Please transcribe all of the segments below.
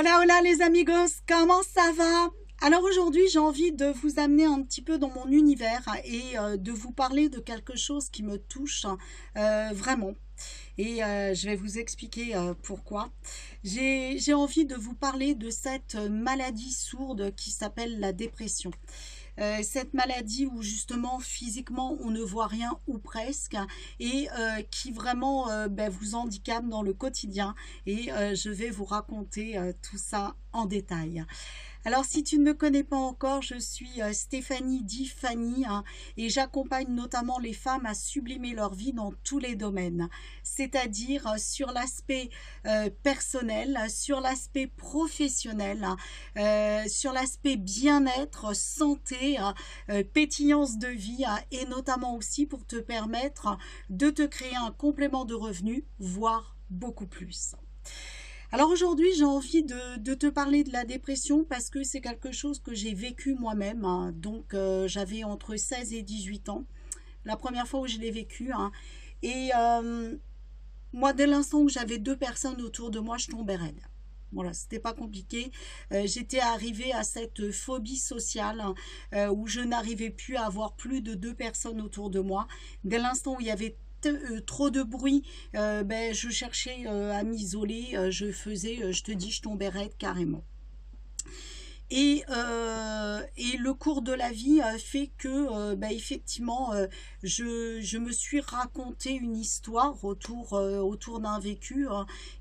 Hola, hola les amigos, comment ça va? Alors aujourd'hui, j'ai envie de vous amener un petit peu dans mon univers et de vous parler de quelque chose qui me touche vraiment. Et je vais vous expliquer pourquoi. J'ai envie de vous parler de cette maladie sourde qui s'appelle la dépression. Cette maladie où justement physiquement on ne voit rien ou presque et qui vraiment vous handicape dans le quotidien et je vais vous raconter tout ça en détail. Alors, si tu ne me connais pas encore, je suis Stéphanie dit Fanny et j'accompagne notamment les femmes à sublimer leur vie dans tous les domaines, c'est-à-dire sur l'aspect personnel, sur l'aspect professionnel, sur l'aspect bien-être, santé, pétillance de vie et notamment aussi pour te permettre de te créer un complément de revenus, voire beaucoup plus. Alors aujourd'hui, j'ai envie de te parler de la dépression parce que c'est quelque chose que j'ai vécu moi-même. Donc j'avais entre 16 et 18 ans, la première fois où je l'ai vécu. Et moi, dès l'instant où j'avais deux personnes autour de moi, je tombais raide. Voilà, c'était pas compliqué. J'étais arrivée à cette phobie sociale où je n'arrivais plus à avoir plus de deux personnes autour de moi. Dès l'instant où il y avait trop de bruit, je cherchais à m'isoler, je te dis, je tombais raide carrément. Et le cours de la vie fait que effectivement je me suis raconté une histoire autour d'un vécu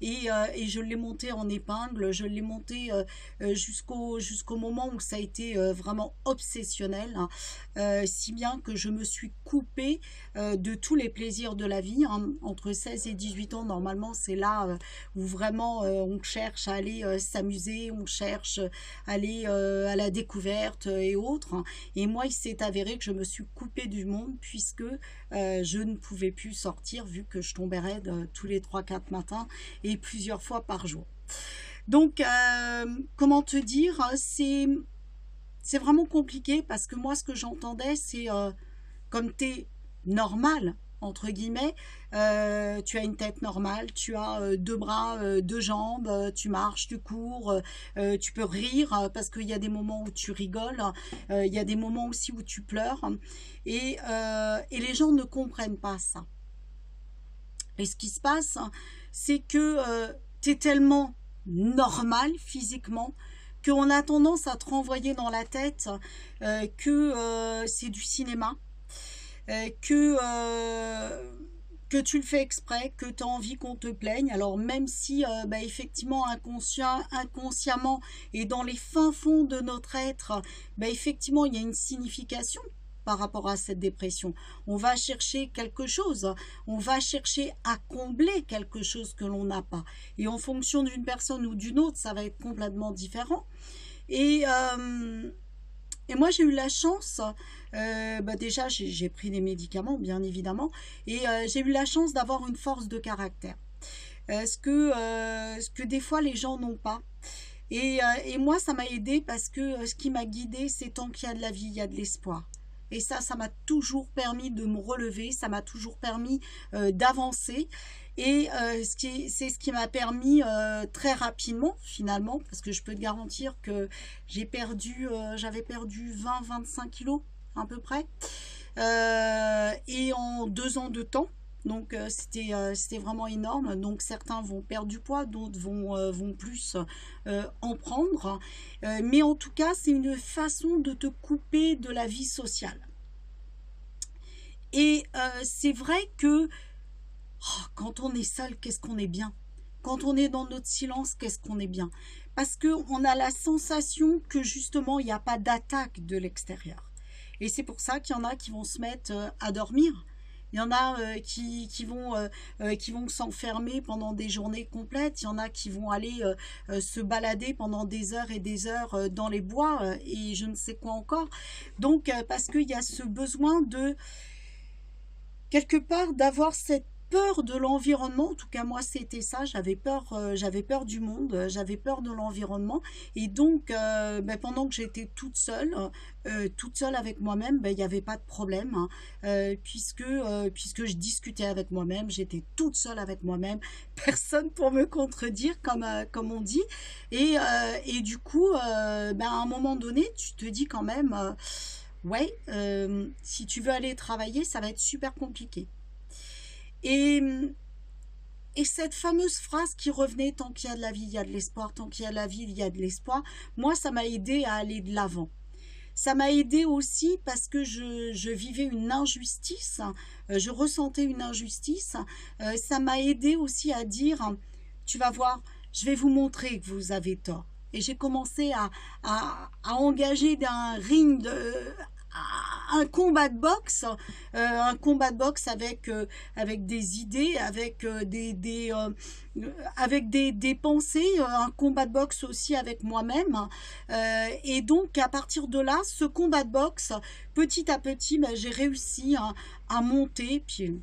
et je l'ai monté en épingle, je l'ai monté jusqu'au moment où ça a été vraiment obsessionnel, si bien que je me suis coupée de tous les plaisirs de la vie. Entre 16 et 18 ans, normalement, c'est là où vraiment on cherche à aller s'amuser, on cherche à aller à la découverte et autres. Et moi, il s'est avéré que je me suis coupée du monde puisque je ne pouvais plus sortir vu que je tombais raide tous les 3-4 matins et plusieurs fois par jour. Donc, comment te dire, c'est vraiment compliqué parce que moi, ce que j'entendais, c'est comme t'es normal, entre guillemets, tu as une tête normale, tu as deux bras, deux jambes, tu marches, tu cours, tu peux rire parce qu'il y a des moments où tu rigoles, il y a des moments aussi où tu pleures et les gens ne comprennent pas ça. Et ce qui se passe, c'est que tu es tellement normal physiquement qu'on a tendance à te renvoyer dans la tête que c'est du cinéma, que tu le fais exprès, que tu as envie qu'on te plaigne. Alors même si effectivement inconsciemment et dans les fins fonds de notre être, effectivement il y a une signification par rapport à cette dépression. On va chercher quelque chose, on va chercher à combler quelque chose que l'on n'a pas. Et en fonction d'une personne ou d'une autre, ça va être complètement différent. Et moi, j'ai eu la chance, déjà, j'ai pris des médicaments, bien évidemment, et j'ai eu la chance d'avoir une force de caractère. Ce que des fois, les gens n'ont pas. Et moi, ça m'a aidé parce que ce qui m'a guidée, c'est tant qu'il y a de la vie, il y a de l'espoir. Et ça m'a toujours permis de me relever, ça m'a toujours permis d'avancer. Et c'est ce qui m'a permis très rapidement, finalement, parce que je peux te garantir que j'avais perdu 20-25 kilos à peu près, et en 2 ans de temps. Donc c'était vraiment énorme. Donc certains vont perdre du poids, d'autres vont plus en prendre. Mais en tout cas, c'est une façon de te couper de la vie sociale. Et c'est vrai que quand on est seul, qu'est-ce qu'on est bien. Quand on est dans notre silence, qu'est-ce qu'on est bien. Parce qu'on a la sensation que justement, il n'y a pas d'attaque de l'extérieur. Et c'est pour ça qu'il y en a qui vont se mettre à dormir. Il y en a qui vont s'enfermer pendant des journées complètes. Il y en a qui vont aller se balader pendant des heures et des heures dans les bois et je ne sais quoi encore. Donc, parce qu'il y a ce besoin de, quelque part, d'avoir peur de l'environnement, en tout cas moi c'était ça, j'avais peur du monde, j'avais peur de l'environnement, et donc ben, pendant que j'étais toute seule avec moi-même, ben, il n'y avait pas de problème, hein, puisque je discutais avec moi-même, j'étais toute seule avec moi-même, personne pour me contredire comme on dit, et du coup, ben, à un moment donné, tu te dis quand même, ouais, si tu veux aller travailler, ça va être super compliqué. Et, et cette fameuse phrase qui revenait, tant qu'il y a de la vie, il y a de l'espoir, tant qu'il y a de la vie, il y a de l'espoir, moi, ça m'a aidé à aller de l'avant. Ça m'a aidé aussi parce que je vivais une injustice, je ressentais une injustice. Ça m'a aidé aussi à dire, tu vas voir, je vais vous montrer que vous avez tort. Et j'ai commencé à engager d'un ring un combat de boxe avec des idées, avec des pensées, un combat de boxe aussi avec moi-même. Et donc, à partir de là, ce combat de boxe, petit à petit, ben, j'ai réussi à monter, puis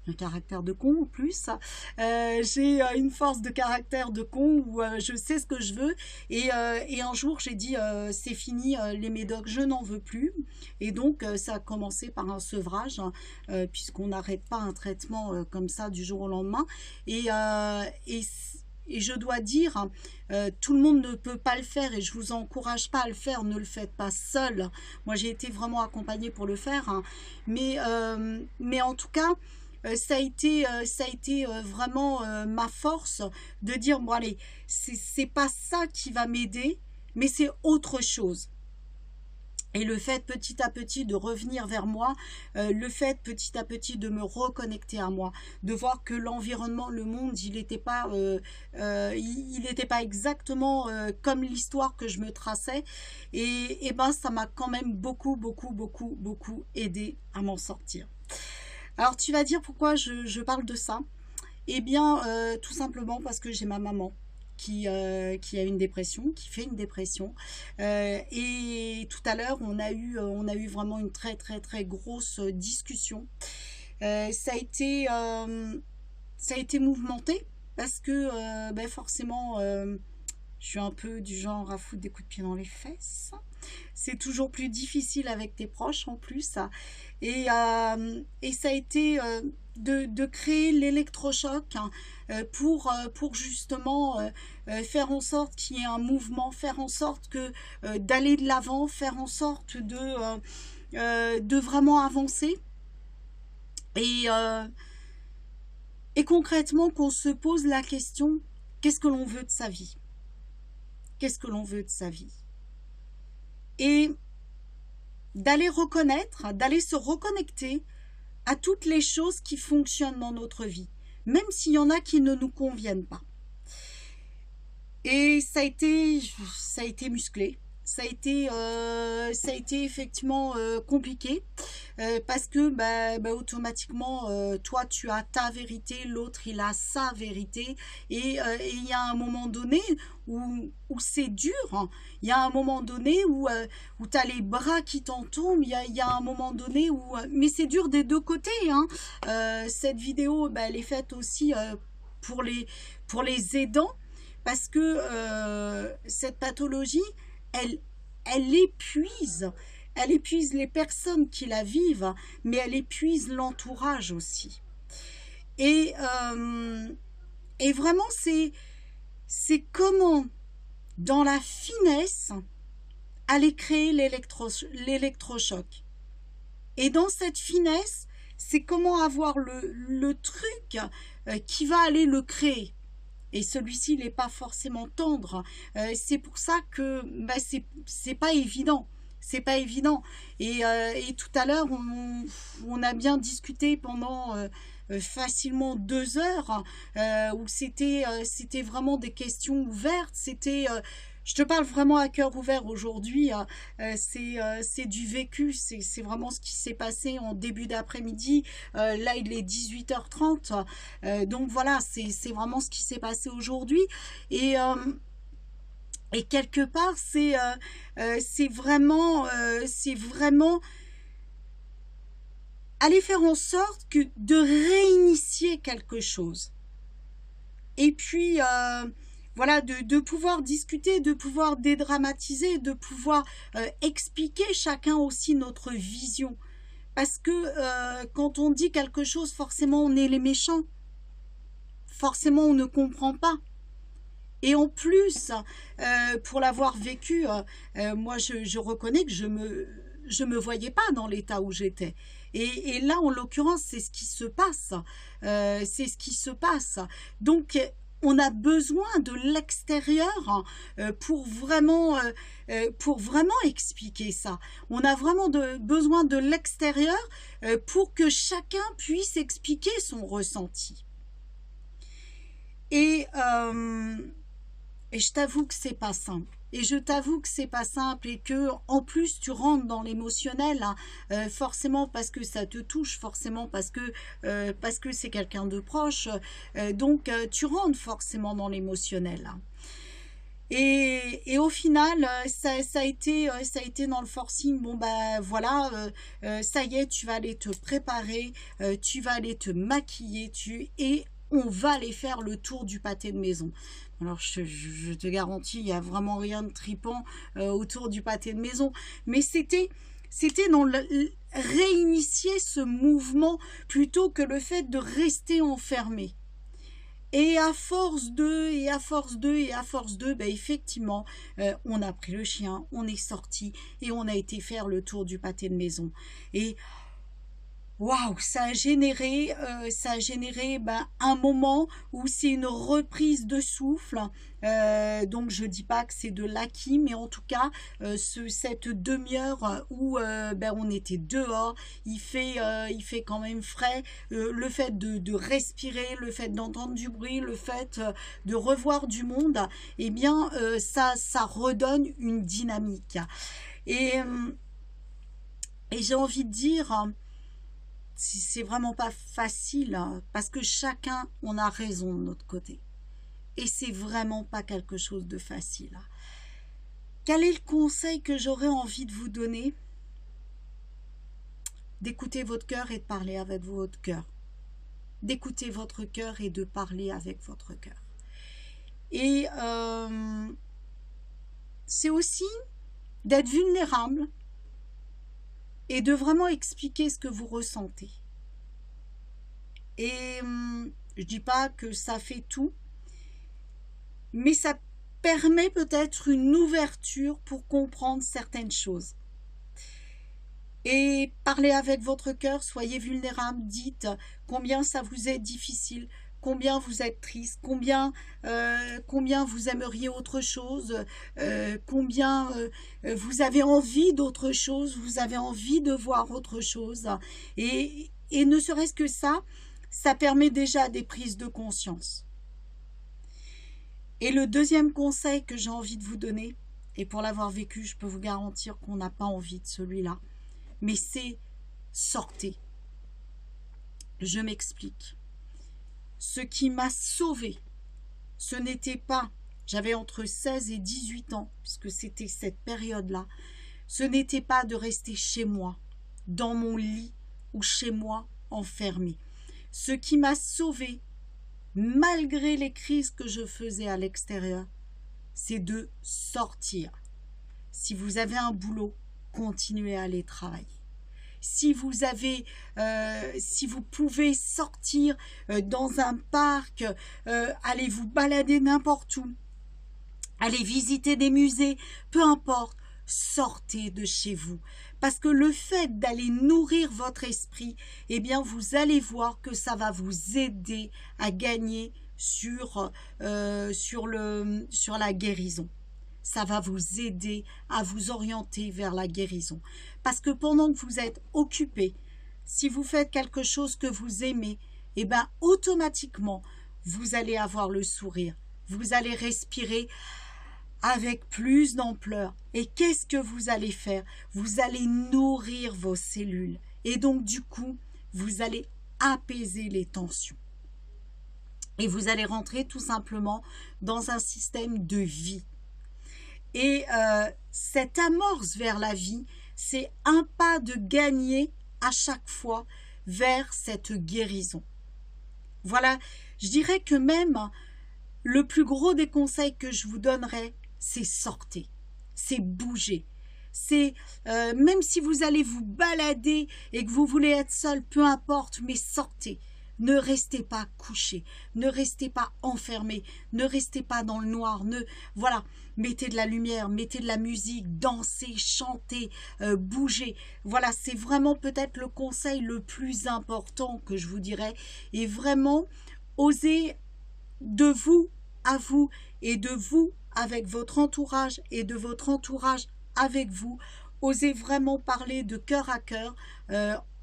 un caractère de con en plus. J'ai une force de caractère de con où je sais ce que je veux. Et un jour, j'ai dit, c'est fini, les médocs, je n'en veux plus. Et donc, ça a commencé par un sevrage, puisqu'on n'arrête pas un traitement comme ça du jour au lendemain. Et je dois dire, tout le monde ne peut pas le faire et je vous encourage pas à le faire, ne le faites pas seul. Moi, j'ai été vraiment accompagnée pour le faire, hein. Mais en tout cas, ça a été vraiment ma force de dire, bon allez, c'est pas ça qui va m'aider, mais c'est autre chose. Et le fait petit à petit de revenir vers moi, le fait petit à petit de me reconnecter à moi, de voir que l'environnement, le monde, il n'était pas, il n'était pas exactement comme l'histoire que je me traçais. Et ben ça m'a quand même beaucoup aidé à m'en sortir. Alors tu vas dire pourquoi je parle de ça? Eh bien, tout simplement parce que j'ai ma maman qui a une dépression, qui fait une dépression. Et tout à l'heure, on a eu vraiment une très grosse discussion. Ça a été, ça a été mouvementé parce que ben forcément, je suis un peu du genre à foutre des coups de pied dans les fesses. C'est toujours plus difficile avec tes proches en plus. Et ça a été de créer l'électrochoc, hein, pour justement faire en sorte qu'il y ait un mouvement, faire en sorte que d'aller de l'avant, faire en sorte de vraiment avancer. Et, euh, et concrètement, qu'on se pose la question, qu'est-ce que l'on veut de sa vie? Qu'est-ce que l'on veut de sa vie? Et d'aller reconnaître, d'aller se reconnecter à toutes les choses qui fonctionnent dans notre vie, même s'il y en a qui ne nous conviennent pas. Et ça a été musclé. Ça a été effectivement compliqué, parce que automatiquement, toi tu as ta vérité, l'autre il a sa vérité, et il y a un moment donné où c'est dur, hein. Il y a un moment donné où tu as les bras qui t'en tombent, il y a un moment donné où... mais c'est dur des deux côtés, hein. Cette vidéo, elle est faite aussi pour les aidants, parce que cette pathologie, elle, elle épuise les personnes qui la vivent, mais elle épuise l'entourage aussi. Et, euh, et vraiment, c'est comment, dans la finesse, aller créer l'électrochoc. Et dans cette finesse, c'est comment avoir le truc qui va aller le créer. Et celui-ci, il n'est pas forcément tendre. C'est pour ça que c'est pas évident. C'est pas évident. Et tout à l'heure, on a bien discuté pendant facilement 2 heures, où c'était vraiment des questions ouvertes. Je te parle vraiment à cœur ouvert aujourd'hui. C'est du vécu. C'est vraiment ce qui s'est passé en début d'après-midi. Là, il est 18h30. Donc voilà, c'est vraiment ce qui s'est passé aujourd'hui. Et, euh, et quelque part, c'est vraiment allez faire en sorte que de réinitier quelque chose. Et puis, voilà, de pouvoir discuter, de pouvoir dédramatiser, de pouvoir expliquer chacun aussi notre vision. Parce que quand on dit quelque chose, forcément on est les méchants. Forcément on ne comprend pas. Et en plus, pour l'avoir vécu, moi je reconnais que je me voyais pas dans l'état où j'étais. Et là, en l'occurrence, c'est ce qui se passe. C'est ce qui se passe. Donc, on a besoin de l'extérieur pour vraiment expliquer ça. On a vraiment besoin de l'extérieur pour que chacun puisse expliquer son ressenti. Et je t'avoue que c'est pas simple. Et je t'avoue que c'est pas simple et que en plus tu rentres dans l'émotionnel, hein, forcément parce que ça te touche, forcément parce que c'est quelqu'un de proche, donc tu rentres forcément dans l'émotionnel. Hein. Et au final, ça a été dans le forcing. Bon bah voilà, ça y est, tu vas aller te préparer, tu vas aller te maquiller, et on va aller faire le tour du pâté de maison. Alors je te garantis, il n'y a vraiment rien de tripant autour du pâté de maison. Mais c'était dans réinitier ce mouvement plutôt que le fait de rester enfermé. Et à force de, ben effectivement, on a pris le chien, on est sorti et on a été faire le tour du pâté de maison. Et waouh, ça a généré ben, un moment où c'est une reprise de souffle. Donc je dis pas que c'est de l'acquis, mais en tout cas cette demi-heure où ben, on était dehors, il fait quand même frais. Le fait de respirer, le fait d'entendre du bruit, le fait de revoir du monde, eh bien ça redonne une dynamique. Et j'ai envie de dire, c'est vraiment pas facile, hein, parce que chacun, on a raison de notre côté. Et c'est vraiment pas quelque chose de facile. Quel est le conseil que j'aurais envie de vous donner? D'écouter votre cœur et de parler avec votre cœur. D'écouter votre cœur et de parler avec votre cœur. Et c'est aussi d'être vulnérable et de vraiment expliquer ce que vous ressentez. Et je dis pas que ça fait tout, mais ça permet peut-être une ouverture pour comprendre certaines choses. Et parlez avec votre cœur, soyez vulnérable, dites combien ça vous est difficile, combien vous êtes triste, combien vous aimeriez autre chose, combien vous avez envie d'autre chose, vous avez envie de voir autre chose. Et ne serait-ce que ça permet déjà des prises de conscience. Et le deuxième conseil que j'ai envie de vous donner, et pour l'avoir vécu, je peux vous garantir qu'on n'a pas envie de celui-là, mais c'est sortez. Je m'explique. Ce qui m'a sauvée, ce n'était pas, j'avais entre 16 et 18 ans, puisque c'était cette période-là, ce n'était pas de rester chez moi, dans mon lit ou chez moi, enfermée. Ce qui m'a sauvée, malgré les crises que je faisais à l'extérieur, c'est de sortir. Si vous avez un boulot, continuez à aller travailler. Si vous pouvez sortir dans un parc, allez vous balader n'importe où, allez visiter des musées, peu importe, sortez de chez vous. Parce que le fait d'aller nourrir votre esprit, eh bien vous allez voir que ça va vous aider à gagner sur la guérison. Ça va vous aider à vous orienter vers la guérison. Parce que pendant que vous êtes occupé, si vous faites quelque chose que vous aimez, eh bien automatiquement, vous allez avoir le sourire. Vous allez respirer avec plus d'ampleur. Et qu'est-ce que vous allez faire? Vous allez nourrir vos cellules. Et donc du coup, vous allez apaiser les tensions. Et vous allez rentrer tout simplement dans un système de vie. Et cette amorce vers la vie, c'est un pas de gagner à chaque fois vers cette guérison. Voilà, je dirais que même le plus gros des conseils que je vous donnerais, c'est sortez, c'est bouger. C'est même si vous allez vous balader et que vous voulez être seul, peu importe, mais sortez. Ne restez pas couché, ne restez pas enfermé, ne restez pas dans le noir. Voilà, mettez de la lumière, mettez de la musique, dansez, chantez, bougez. Voilà, c'est vraiment peut-être le conseil le plus important que je vous dirais. Et vraiment, osez de vous à vous et de vous avec votre entourage et de votre entourage avec vous. Osez vraiment parler de cœur à cœur,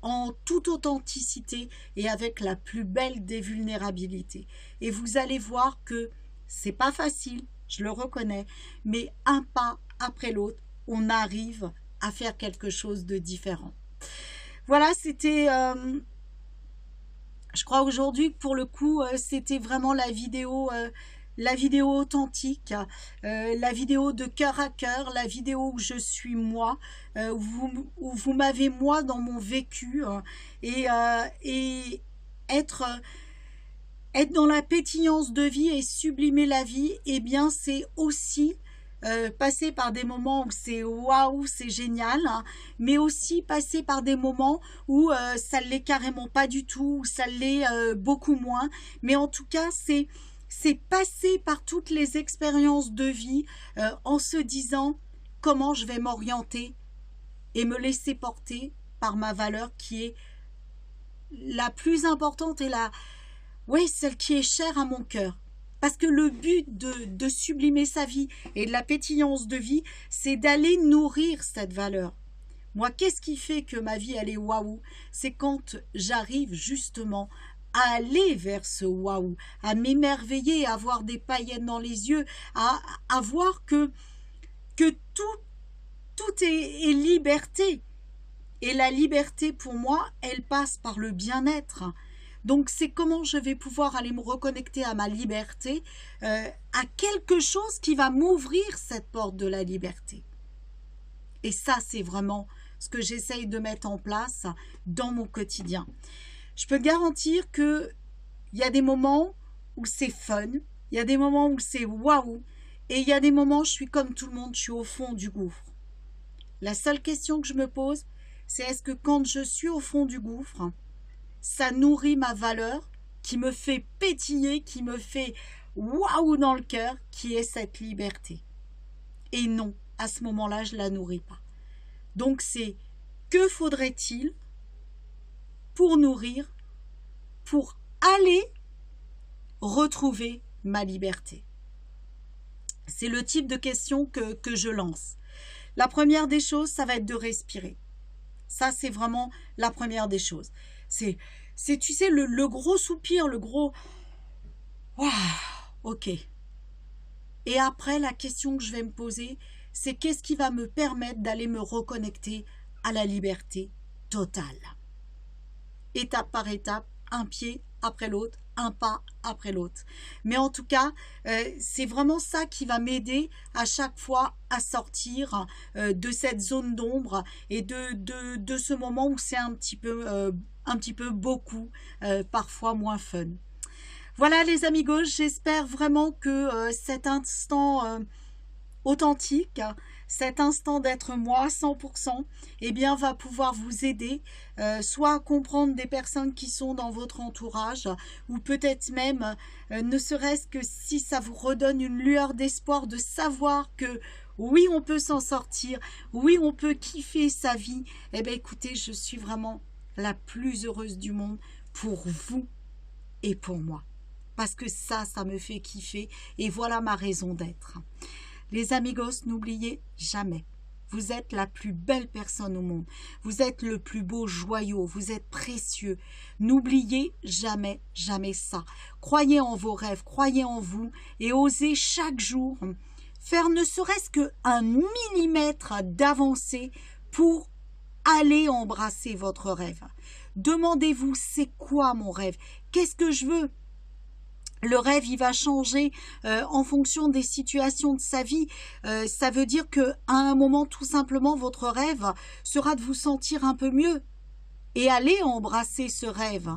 en toute authenticité et avec la plus belle des vulnérabilités. Et vous allez voir que c'est pas facile, je le reconnais, mais un pas après l'autre, on arrive à faire quelque chose de différent. Voilà, c'était, je crois aujourd'hui que pour le coup, c'était vraiment la vidéo authentique, la vidéo de cœur à cœur, la vidéo où je suis moi, où vous m'avez moi dans mon vécu, et être dans la pétillance de vie et sublimer la vie, eh bien c'est aussi passer par des moments où c'est waouh, c'est génial, hein, mais aussi passer par des moments où ça ne l'est carrément pas du tout, où ça l'est beaucoup moins, mais en tout cas c'est passer par toutes les expériences de vie en se disant comment je vais m'orienter et me laisser porter par ma valeur qui est la plus importante et celle qui est chère à mon cœur. Parce que le but de sublimer sa vie et de la pétillance de vie, c'est d'aller nourrir cette valeur. Moi, qu'est-ce qui fait que ma vie, elle est waouh? C'est quand j'arrive justement à aller vers ce waouh, à m'émerveiller, à avoir des paillettes dans les yeux, à voir que tout est liberté. Et la liberté, pour moi, elle passe par le bien-être. Donc, c'est comment je vais pouvoir aller me reconnecter à ma liberté, à quelque chose qui va m'ouvrir cette porte de la liberté. Et ça, c'est vraiment ce que j'essaye de mettre en place dans mon quotidien. Je peux garantir qu'il y a des moments où c'est fun, il y a des moments où c'est waouh, et il y a des moments où je suis comme tout le monde, je suis au fond du gouffre. La seule question que je me pose, c'est est-ce que quand je suis au fond du gouffre, ça nourrit ma valeur, qui me fait pétiller, qui me fait waouh dans le cœur, qui est cette liberté. Et non, à ce moment-là, je ne la nourris pas. Donc c'est, que faudrait-il pour nourrir, pour aller retrouver ma liberté? C'est le type de question que je lance. La première des choses, ça va être de respirer. Ça, c'est vraiment la première des choses. C'est tu sais, le gros soupir, le gros « Waouh, ok ». Et après, la question que je vais me poser, c'est qu'est-ce qui va me permettre d'aller me reconnecter à la liberté totale. Étape par étape, un pied après l'autre, un pas après l'autre. Mais en tout cas, c'est vraiment ça qui va m'aider à chaque fois à sortir de cette zone d'ombre et de ce moment où c'est un petit peu beaucoup, parfois moins fun. Voilà les amigos, j'espère vraiment que cet instant authentique, cet instant d'être moi à 100%, eh bien, va pouvoir vous aider, soit à comprendre des personnes qui sont dans votre entourage, ou peut-être même, ne serait-ce que si ça vous redonne une lueur d'espoir de savoir que oui, on peut s'en sortir, oui, on peut kiffer sa vie. Eh bien, écoutez, je suis vraiment la plus heureuse du monde pour vous et pour moi. Parce que ça me fait kiffer et voilà ma raison d'être. Les amigos, n'oubliez jamais, vous êtes la plus belle personne au monde. Vous êtes le plus beau joyau, vous êtes précieux. N'oubliez jamais, jamais ça. Croyez en vos rêves, croyez en vous et osez chaque jour faire ne serait-ce qu'un millimètre d'avancée pour aller embrasser votre rêve. Demandez-vous, c'est quoi mon rêve? Qu'est-ce que je veux? Le rêve, il va changer en fonction des situations de sa vie. Ça veut dire qu'à un moment, tout simplement, votre rêve sera de vous sentir un peu mieux. et allez embrasser ce rêve.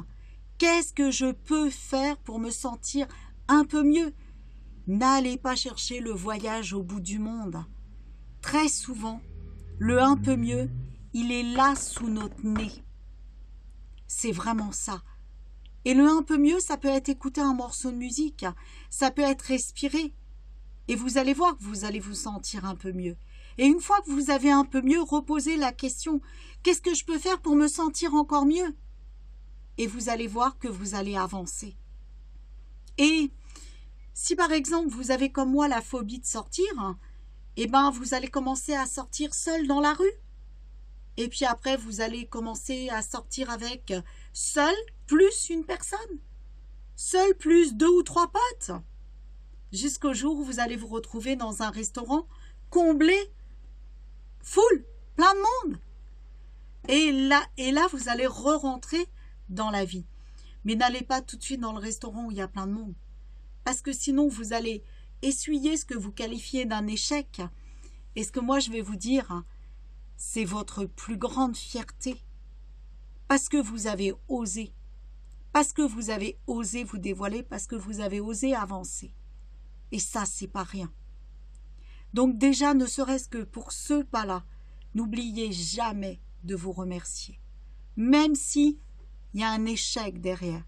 Qu'est-ce que je peux faire pour me sentir un peu mieux? N'allez pas chercher le voyage au bout du monde. Très souvent, le un peu mieux, il est là sous notre nez. C'est vraiment ça. Et le un peu mieux, ça peut être écouter un morceau de musique, ça peut être respirer. Et vous allez voir que vous allez vous sentir un peu mieux. Et une fois que vous avez un peu mieux, reposez la question, qu'est-ce que je peux faire pour me sentir encore mieux? Et vous allez voir que vous allez avancer. Et si par exemple vous avez comme moi la phobie de sortir, eh ben vous allez commencer à sortir seul dans la rue. Et puis après vous allez commencer à sortir avec seul plus une personne, seul plus 2 ou 3 potes, jusqu'au jour où vous allez vous retrouver dans un restaurant comblé, full, plein de monde. Et là vous allez re-rentrer dans la vie. Mais n'allez pas tout de suite dans le restaurant où il y a plein de monde. Parce que sinon, vous allez essuyer ce que vous qualifiez d'un échec. Et ce que moi, je vais vous dire, c'est votre plus grande fierté. Parce que vous avez osé. Parce que vous avez osé vous dévoiler, parce que vous avez osé avancer. Et ça, c'est pas rien. Donc déjà, ne serait-ce que pour ce pas-là, n'oubliez jamais de vous remercier. Même si il y a un échec derrière.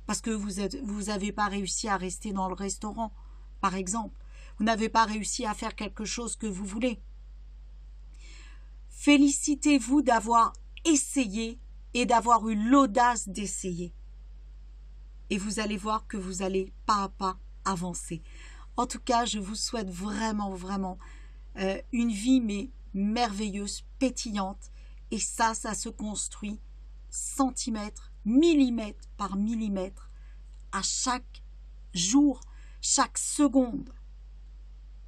Parce que vous n'avez pas réussi à rester dans le restaurant, par exemple. Vous n'avez pas réussi à faire quelque chose que vous voulez. Félicitez-vous d'avoir essayé et d'avoir eu l'audace d'essayer. Et vous allez voir que vous allez pas à pas avancer. En tout cas, je vous souhaite vraiment, vraiment une vie mais merveilleuse, pétillante. Et ça se construit centimètre, millimètre par millimètre, à chaque jour, chaque seconde.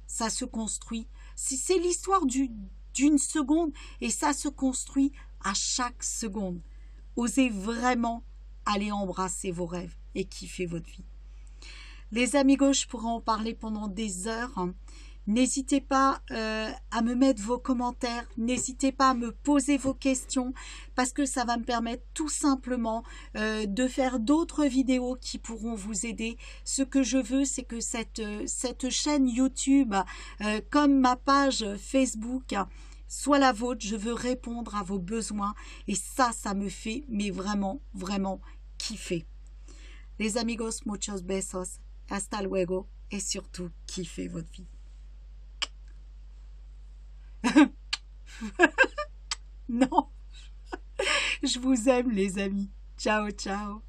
Ça se construit. C'est l'histoire d'une seconde et ça se construit à chaque seconde. Osez vraiment aller embrasser vos rêves et kiffer votre vie. Les amigos, je pourrais en parler pendant des heures. N'hésitez pas à me mettre vos commentaires, n'hésitez pas à me poser vos questions parce que ça va me permettre tout simplement de faire d'autres vidéos qui pourront vous aider. Ce que je veux, c'est que cette chaîne YouTube, comme ma page Facebook, soit la vôtre. Je veux répondre à vos besoins et ça me fait mais vraiment, vraiment kiffer. Les amigos, muchos besos, hasta luego et surtout, kiffez votre vie. Non, je vous aime les amis. Ciao, ciao.